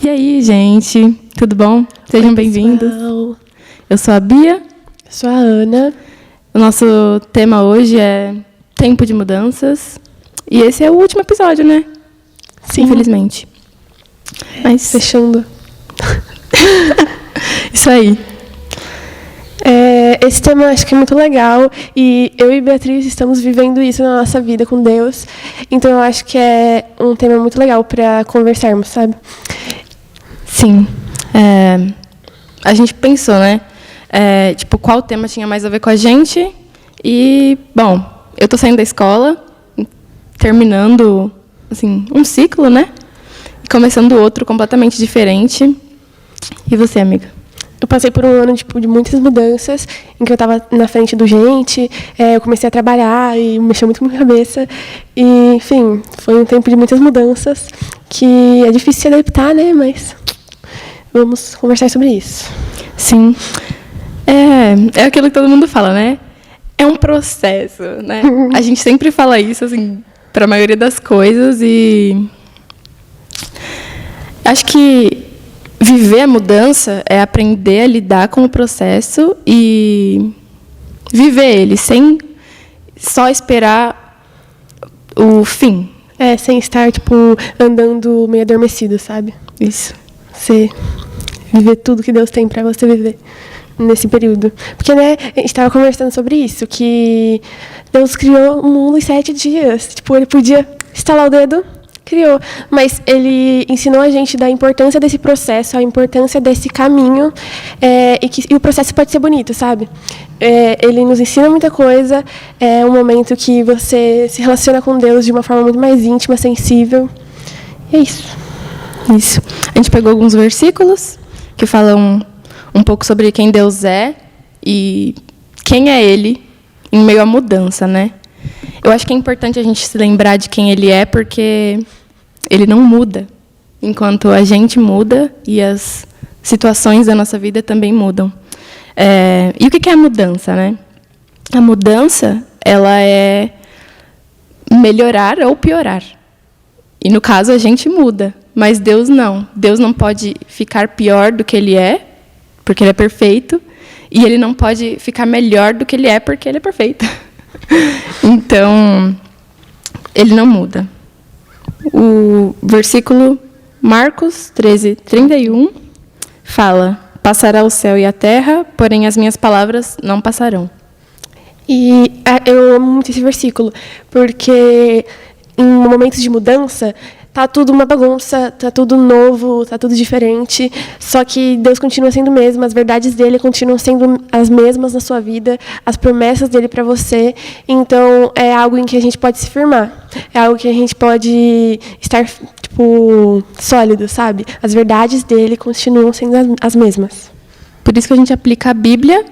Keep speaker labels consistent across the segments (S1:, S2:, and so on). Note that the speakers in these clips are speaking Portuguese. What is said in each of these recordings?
S1: E aí, gente? Tudo bom? Sejam bem-vindos. Eu sou a Bia.
S2: Eu sou a Ana.
S1: O nosso tema hoje é tempo de mudanças. E esse é o último episódio, né?
S2: Sim.
S1: Infelizmente. Mas
S2: fechando.
S1: Isso aí.
S2: Esse tema acho que é muito legal e eu e Beatriz estamos vivendo isso na nossa vida com Deus. Então eu acho que é um tema muito legal para conversarmos, sabe?
S1: Sim. A gente pensou, né? Qual tema tinha mais a ver com a gente. E, bom, eu tô saindo da escola, terminando, assim, um ciclo, né? E começando outro completamente diferente. E você, amiga?
S2: Eu passei por um ano de muitas mudanças, em que eu estava na frente do gente, eu comecei a trabalhar e mexeu muito com a minha cabeça. E, enfim, foi um tempo de muitas mudanças, que é difícil se adaptar, né? Mas vamos conversar sobre isso.
S1: Sim. É aquilo que todo mundo fala, né? É um processo, né? A gente sempre fala isso, assim, para a maioria das coisas. E acho que viver a mudança é aprender a lidar com o processo e viver ele, sem só esperar o fim.
S2: Sem estar, andando meio adormecido, sabe?
S1: Isso.
S2: Você viver tudo que Deus tem para você viver nesse período. Porque, né, a gente estava conversando sobre isso, que Deus criou o mundo em 7 dias. Ele podia estalar o dedo, criou, mas ele ensinou a gente da importância desse processo, a importância desse caminho, e o processo pode ser bonito, sabe? Ele nos ensina muita coisa, é um momento que você se relaciona com Deus de uma forma muito mais íntima, sensível. E é isso.
S1: Isso. A gente pegou alguns versículos que falam um pouco sobre quem Deus é e quem é Ele em meio à mudança, né? Eu acho que é importante a gente se lembrar de quem Ele é, porque Ele não muda, enquanto a gente muda e as situações da nossa vida também mudam. E o que é a mudança, né? A mudança, ela é melhorar ou piorar. E, no caso, a gente muda, mas Deus não. Deus não pode ficar pior do que Ele é, porque Ele é perfeito, e Ele não pode ficar melhor do que Ele é, porque Ele é perfeito. Então, Ele não muda. O versículo Marcos 13:31 fala: passará o céu e a terra, porém as minhas palavras não passarão.
S2: E eu amo muito esse versículo, porque em momentos de mudança, tá tudo uma bagunça, tá tudo novo, tá tudo diferente, só que Deus continua sendo o mesmo, as verdades dele continuam sendo as mesmas na sua vida, as promessas dele para você. Então, é algo em que a gente pode se firmar, é algo que a gente pode estar, sólido, sabe? As verdades dele continuam sendo as mesmas.
S1: Por isso que a gente aplica a Bíblia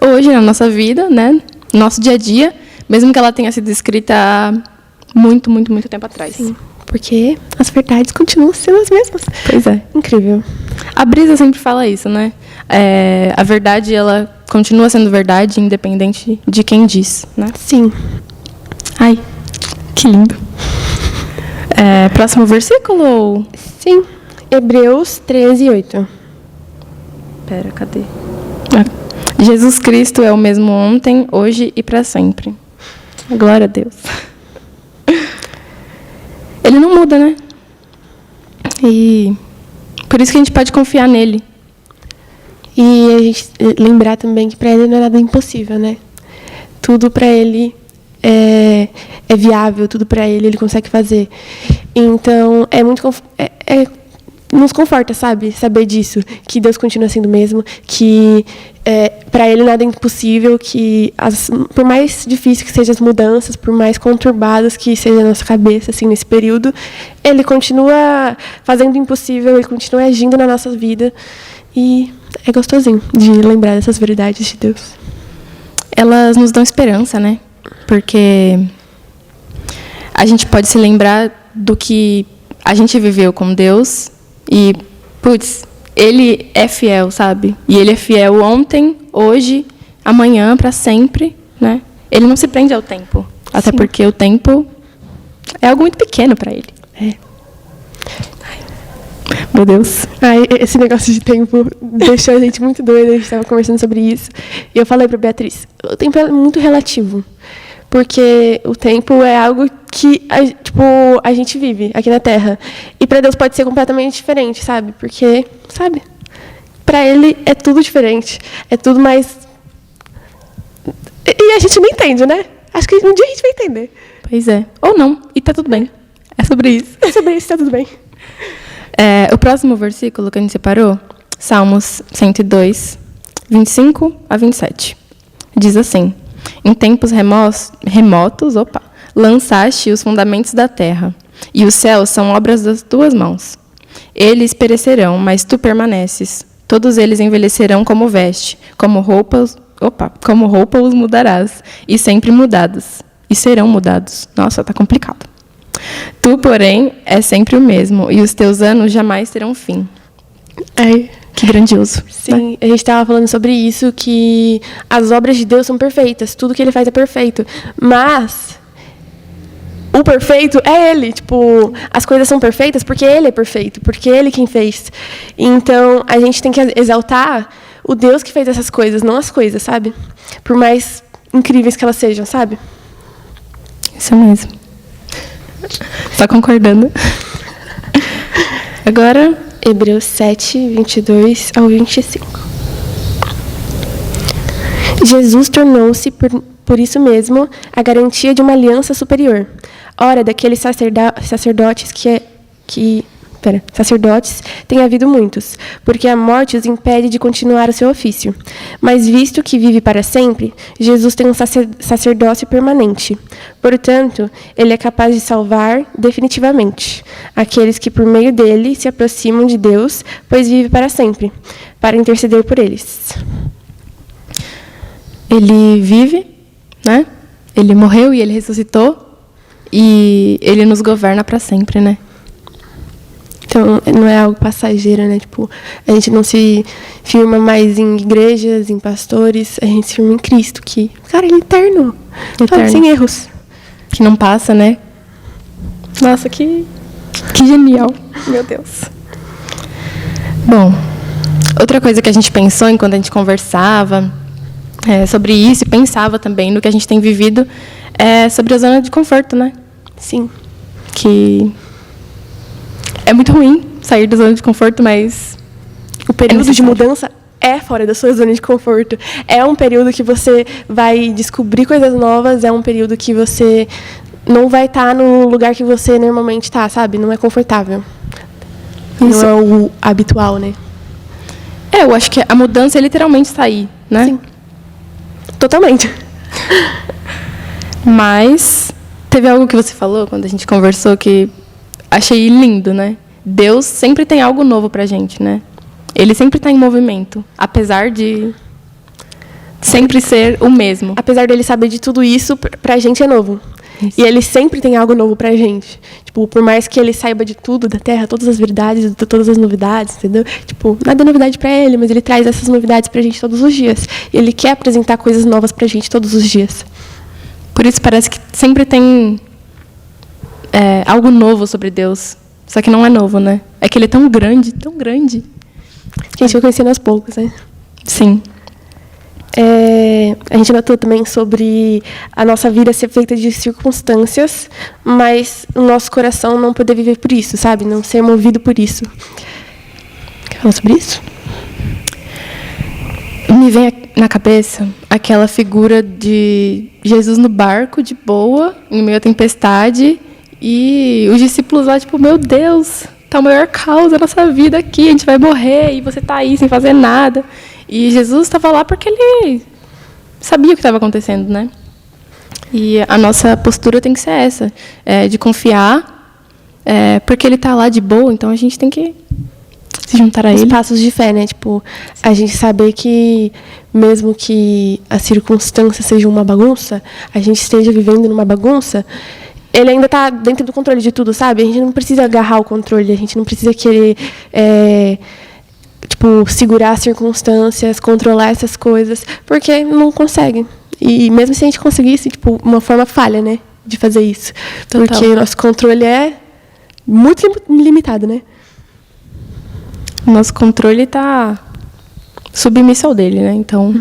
S1: hoje na nossa vida, né? No nosso dia a dia, mesmo que ela tenha sido escrita há muito, muito, muito tempo atrás.
S2: Sim. Porque as verdades continuam sendo as mesmas.
S1: Pois é.
S2: Incrível.
S1: A Brisa sempre fala isso, né? A verdade, ela continua sendo verdade, independente de quem diz, né?
S2: Sim.
S1: Ai, que lindo. Próximo versículo?
S2: Sim. Hebreus 13:8.
S1: Pera, cadê? Jesus Cristo é o mesmo ontem, hoje e para sempre. Glória a Deus. Ele não muda, né? E por isso que a gente pode confiar nele.
S2: E a gente lembrar também que para ele não é nada impossível, né? Tudo para ele é viável, tudo para ele consegue fazer. Então, nos conforta, sabe? Saber disso, que Deus continua sendo o mesmo, que para ele nada é impossível, que por mais difícil que sejam as mudanças, por mais conturbadas que seja a nossa cabeça assim, nesse período, ele continua fazendo o impossível, ele continua agindo na nossa vida. E é gostosinho de lembrar dessas verdades de Deus.
S1: Elas nos dão esperança, né? Porque a gente pode se lembrar do que a gente viveu com Deus e, Ele é fiel, sabe? E Ele é fiel ontem, hoje, amanhã, para sempre, né? Ele não se prende ao tempo. Até porque o tempo é algo muito pequeno para Ele. Meu Deus.
S2: Ai, esse negócio de tempo deixou a gente muito doida. A gente estava conversando sobre isso. E eu falei para Beatriz, o tempo é muito relativo. Porque o tempo é algo que a gente vive aqui na Terra. E para Deus pode ser completamente diferente, sabe? Porque, sabe? Para Ele é tudo diferente. É tudo mais... E a gente não entende, né? Acho que um dia a gente vai entender.
S1: Pois é. Ou não. E tá tudo bem. É sobre isso.
S2: É sobre isso, tá tudo bem.
S1: O próximo versículo que a gente separou, Salmos 102, 25 a 27. Diz assim: em tempos remotos, lançaste os fundamentos da terra, e os céus são obras das tuas mãos. Eles perecerão, mas tu permaneces. Todos eles envelhecerão como veste, como roupa os mudarás, e sempre mudados, e serão mudados. Nossa, tá complicado. Tu, porém, é sempre o mesmo, e os teus anos jamais terão fim.
S2: Ai,
S1: que grandioso.
S2: Sim, né? A gente estava falando sobre isso, que as obras de Deus são perfeitas, tudo que Ele faz é perfeito. Mas o perfeito é Ele. Tipo, as coisas são perfeitas porque Ele é perfeito, porque Ele quem fez. Então, a gente tem que exaltar o Deus que fez essas coisas, não as coisas, sabe? Por mais incríveis que elas sejam, sabe?
S1: Isso mesmo. Só concordando. Agora,
S2: Hebreus 7, 22 ao 25. Jesus tornou-se, por isso mesmo, a garantia de uma aliança superior. Ora, daqueles sacerdotes sacerdotes tem havido muitos, porque a morte os impede de continuar o seu ofício. Mas visto que vive para sempre, Jesus tem um sacerdócio permanente. Portanto, ele é capaz de salvar definitivamente aqueles que por meio dele se aproximam de Deus, pois vive para sempre, para interceder por eles.
S1: Ele vive, né? Ele morreu e ele ressuscitou, e ele nos governa para sempre, né?
S2: Então, não é algo passageiro, né? Tipo, a gente não se firma mais em igrejas, em pastores, a gente se firma em Cristo, que, cara, ele é eterno. Sem erros.
S1: Que não passa, né? Nossa, que genial. Meu Deus. Bom, outra coisa que a gente pensou enquanto a gente conversava sobre isso, e pensava também no que a gente tem vivido, é sobre a zona de conforto, né?
S2: Sim.
S1: Que... é muito ruim sair da zona de conforto, mas
S2: o período de mudança é fora da sua zona de conforto. É um período que você vai descobrir coisas novas, é um período que você não vai estar no lugar que você normalmente está, sabe? Não é confortável. Isso. Não é o habitual, né?
S1: Eu acho que a mudança é literalmente sair, né?
S2: Sim. Totalmente.
S1: Mas teve algo que você falou quando a gente conversou que achei lindo, né? Deus sempre tem algo novo pra gente, né? Ele sempre está em movimento, apesar de sempre ser o mesmo.
S2: Apesar dele saber de tudo isso, pra gente é novo. Isso. E ele sempre tem algo novo pra gente. Tipo, por mais que ele saiba de tudo da Terra, todas as verdades, todas as novidades, entendeu? Tipo, nada é novidade pra ele, mas ele traz essas novidades pra gente todos os dias. E ele quer apresentar coisas novas pra gente todos os dias.
S1: Por isso parece que sempre tem algo novo sobre Deus. Só que não é novo, né? É que ele é tão grande, tão grande.
S2: Que a gente vai conhecendo aos poucos, né?
S1: Sim.
S2: A gente notou também sobre a nossa vida ser feita de circunstâncias, mas o nosso coração não poder viver por isso, sabe? Não ser movido por isso. Quer falar sobre isso?
S1: Me vem na cabeça aquela figura de Jesus no barco, de boa, em meio à tempestade, e os discípulos lá, tipo, meu Deus, tá o maior caos da nossa vida aqui, a gente vai morrer, e você tá aí sem fazer nada. E Jesus estava lá porque ele sabia o que estava acontecendo, né? E a nossa postura tem que ser essa, de confiar, porque ele está lá de boa, então a gente tem que se juntar a ele.
S2: Os passos de fé, né? Tipo, a gente saber que, mesmo que a circunstância seja uma bagunça, a gente esteja vivendo numa bagunça, ele ainda está dentro do controle de tudo, sabe? A gente não precisa agarrar o controle, a gente não precisa querer... segurar as circunstâncias, controlar essas coisas, porque não consegue. E mesmo se a gente conseguisse, uma forma falha, né, de fazer isso. Total. Porque nosso controle é muito limitado, né?
S1: O nosso controle está submisso ao dele, né? Então,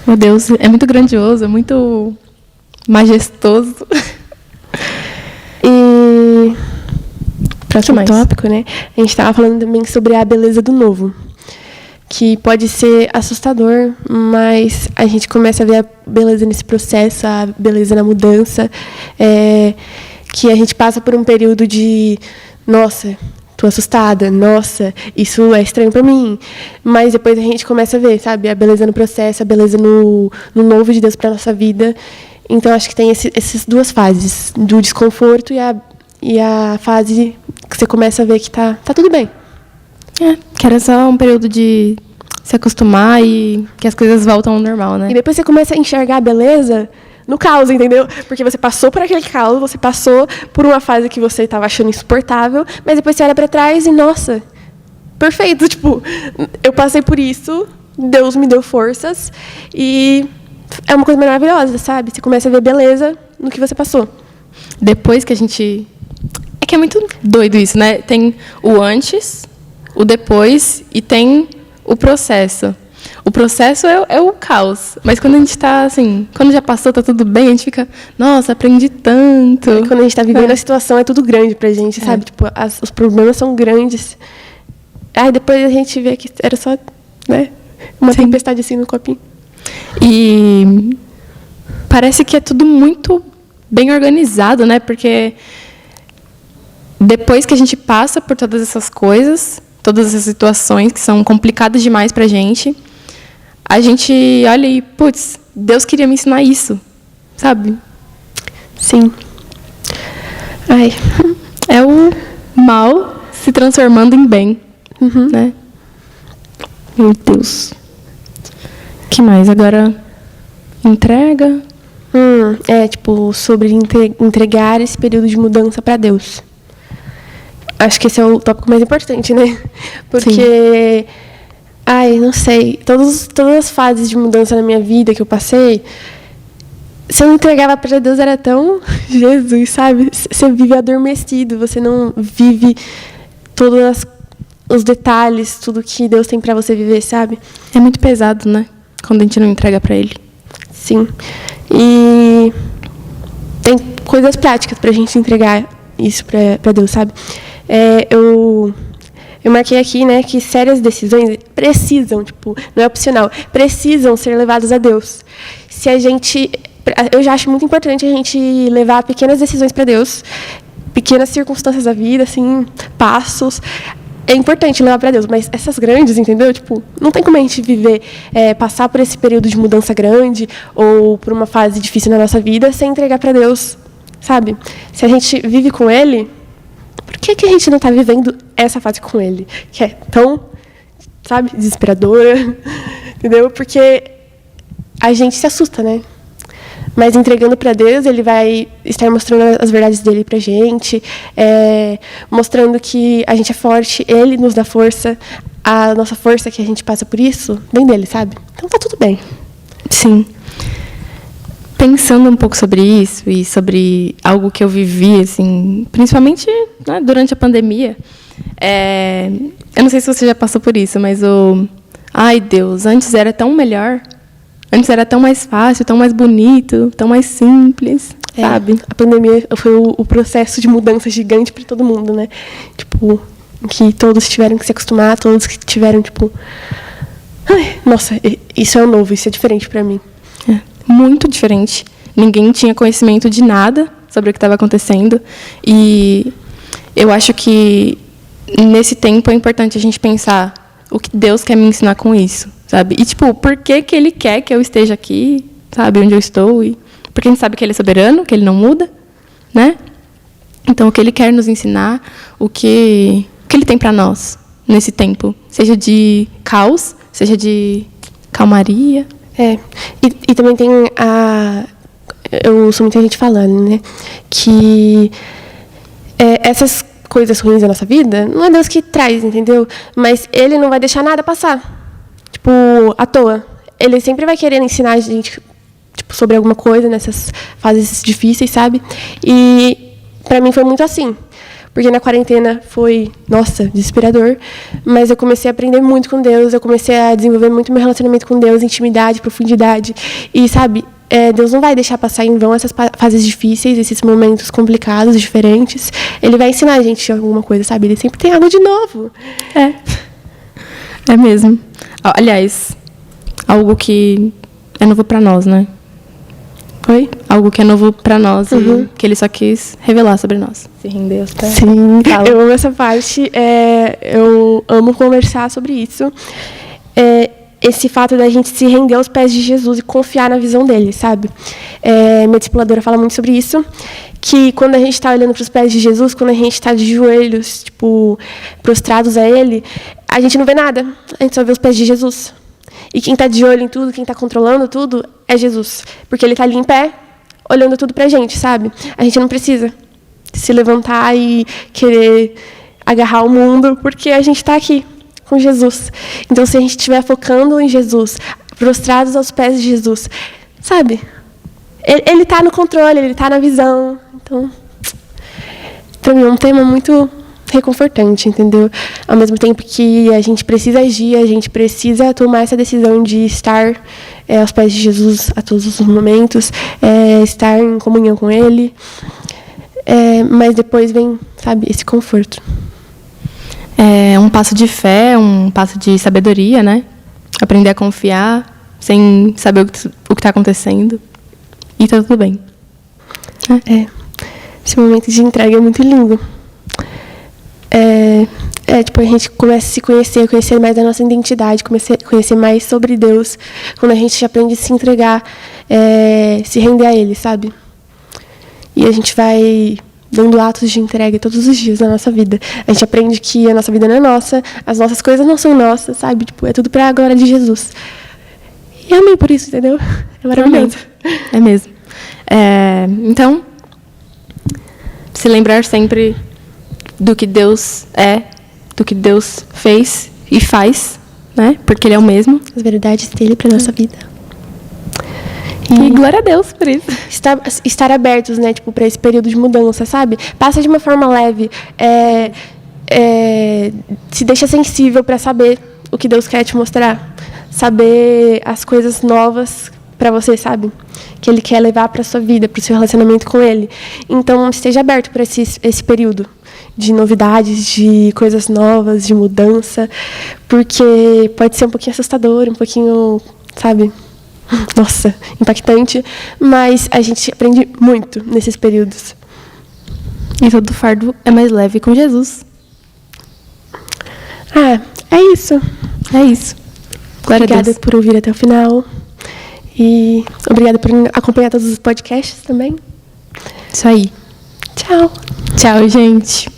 S1: meu Deus, é muito grandioso, é muito majestoso.
S2: E próximo
S1: mais?
S2: tópico, né? A gente estava falando também sobre a beleza do novo, que pode ser assustador, mas a gente começa a ver a beleza nesse processo, a beleza na mudança, que a gente passa por um período de, nossa, tô assustada, nossa, isso é estranho para mim, mas depois a gente começa a ver, sabe, a beleza no processo, a beleza no novo de Deus para nossa vida. Então acho que tem essas duas fases, do desconforto e a fase que você começa a ver que tá tudo bem.
S1: Que era só um período de se acostumar e que as coisas voltam ao normal, né?
S2: E depois você começa a enxergar a beleza no caos, entendeu? Porque você passou por aquele caos, você passou por uma fase que você estava achando insuportável, mas depois você olha para trás e, nossa, perfeito. Tipo, eu passei por isso, Deus me deu forças e é uma coisa maravilhosa, sabe? Você começa a ver beleza no que você passou.
S1: Depois que a gente... É que é muito doido isso, né? Tem o antes, o depois e tem o processo. O processo é o caos. Mas quando a gente está, assim, quando já passou, tá tudo bem, a gente fica, nossa, aprendi tanto.
S2: E quando a gente está vivendo a situação, é tudo grande pra gente, sabe? Tipo, os problemas são grandes. Aí depois a gente vê que era só, né, uma tempestade assim no copinho.
S1: E parece que é tudo muito bem organizado, né? Porque depois que a gente passa por todas essas coisas, todas essas situações que são complicadas demais pra gente, a gente olha e, putz, Deus queria me ensinar isso, sabe?
S2: Sim. Ai.
S1: É o mal se transformando em bem, né? Meu Deus. O que mais? Agora, entrega.
S2: Tipo, sobre entregar esse período de mudança para Deus. Acho que esse é o tópico mais importante, né? Porque, não sei, todas as fases de mudança na minha vida que eu passei, se eu entregava para Deus era tão Jesus, sabe? Você vive adormecido, você não vive todos os detalhes, tudo que Deus tem para você viver, sabe?
S1: É muito pesado, né? Quando a gente não entrega para Ele.
S2: Sim. E tem coisas práticas pra gente entregar isso pra Deus, sabe? Eu marquei aqui, né, que sérias decisões precisam, tipo, não é opcional, precisam ser levadas a Deus. Eu já acho muito importante a gente levar pequenas decisões para Deus, pequenas circunstâncias da vida, assim, passos. É importante levar para Deus, mas essas grandes, entendeu? Tipo, não tem como a gente viver, passar por esse período de mudança grande ou por uma fase difícil na nossa vida sem entregar para Deus, sabe? Se a gente vive com Ele, por que a gente não está vivendo essa fase com Ele? Que é tão, sabe, desesperadora, entendeu? Porque a gente se assusta, né? Mas entregando para Deus, Ele vai estar mostrando as verdades dele para a gente, mostrando que a gente é forte, Ele nos dá força, a nossa força que a gente passa por isso, vem dele, sabe? Então tá tudo bem.
S1: Sim. Pensando um pouco sobre isso e sobre algo que eu vivi, assim, principalmente, né, durante a pandemia, eu não sei se você já passou por isso, mas ai, Deus, antes era tão melhor. Antes era tão mais fácil, tão mais bonito, tão mais simples, sabe?
S2: A pandemia foi o processo de mudança gigante para todo mundo, né? Tipo, que todos tiveram que se acostumar, todos que tiveram, tipo... Ai, nossa, isso é o novo, isso é diferente para mim.
S1: Muito diferente. Ninguém tinha conhecimento de nada sobre o que estava acontecendo. E eu acho que, nesse tempo, é importante a gente pensar o que Deus quer me ensinar com isso. Sabe? E, tipo, por que Ele quer que eu esteja aqui, sabe, onde eu estou? Porque a gente sabe que Ele é soberano, que Ele não muda, né? Então, o que Ele quer nos ensinar, o que Ele tem para nós nesse tempo. Seja de caos, seja de calmaria.
S2: E também tem eu ouço muita gente falando, né? Que essas coisas ruins da nossa vida, não é Deus que traz, entendeu? Mas Ele não vai deixar nada passar. Tipo, à toa. Ele sempre vai querer ensinar a gente, tipo, sobre alguma coisa nessas fases difíceis, sabe? E para mim foi muito assim. porque na quarentena foi, nossa, desesperador, mas eu comecei a aprender muito com Deus, eu comecei a desenvolver muito meu relacionamento com Deus, intimidade, profundidade, e sabe, Deus não vai deixar passar em vão essas fases difíceis, esses momentos complicados, diferentes. Ele vai ensinar a gente alguma coisa, sabe? Ele sempre tem algo de novo.
S1: É mesmo. Aliás, algo que é novo pra nós, né?
S2: Oi?
S1: Algo que é novo pra nós e que ele só quis revelar sobre nós. Se render aos pés.
S2: Sim, eu amo essa parte. Eu amo conversar sobre isso. Esse fato da gente se render aos pés de Jesus e confiar na visão dele, sabe? Minha discipuladora fala muito sobre isso, que quando a gente está olhando para os pés de Jesus, quando a gente está de joelhos, tipo, prostrados a ele, a gente não vê nada, a gente só vê os pés de Jesus. E quem está de olho em tudo, quem está controlando tudo, é Jesus. Porque ele está ali em pé, olhando tudo para a gente, sabe? A gente não precisa se levantar e querer agarrar o mundo, porque a gente está aqui com Jesus. Então, se a gente estiver focando em Jesus, prostrados aos pés de Jesus, sabe? Ele está no controle, ele está na visão. Então, para mim é um tema muito reconfortante, entendeu? Ao mesmo tempo que a gente precisa agir, a gente precisa tomar essa decisão de estar aos pés de Jesus a todos os momentos, estar em comunhão com Ele, mas depois vem, sabe, esse conforto.
S1: É um passo de fé, um passo de sabedoria, né? Aprender a confiar sem saber o que está acontecendo. E tá tudo bem.
S2: Esse momento de entrega é muito lindo. Tipo, a gente começa a se conhecer mais da nossa identidade, conhecer mais sobre Deus, quando a gente aprende a se entregar, se render a Ele, sabe? E a gente vai dando atos de entrega todos os dias na nossa vida. A gente aprende que a nossa vida não é nossa, as nossas coisas não são nossas, sabe? Tipo, é tudo pra glória de Jesus. E amei por isso, entendeu? É maravilhoso.
S1: É mesmo. Então, se lembrar sempre do que Deus é, do que Deus fez e faz, né? Porque Ele é o mesmo.
S2: As verdades dele pra nossa vida.
S1: E glória a Deus por isso.
S2: Estar abertos, né, tipo, para esse período de mudança, sabe? Passa de uma forma leve. Se deixa sensível para saber o que Deus quer te mostrar. Saber as coisas novas para você, sabe? Que Ele quer levar para sua vida, para o seu relacionamento com Ele. Então, esteja aberto para esse período de novidades, de coisas novas, de mudança. Porque pode ser um pouquinho assustador, um pouquinho, sabe? Nossa, impactante, mas a gente aprende muito nesses períodos.
S1: E todo fardo é mais leve com Jesus.
S2: É isso.
S1: É isso. Glória
S2: Obrigada
S1: a Deus.
S2: por ouvir até o final. E obrigada por acompanhar todos os podcasts também.
S1: Isso aí.
S2: Tchau.
S1: Tchau, gente.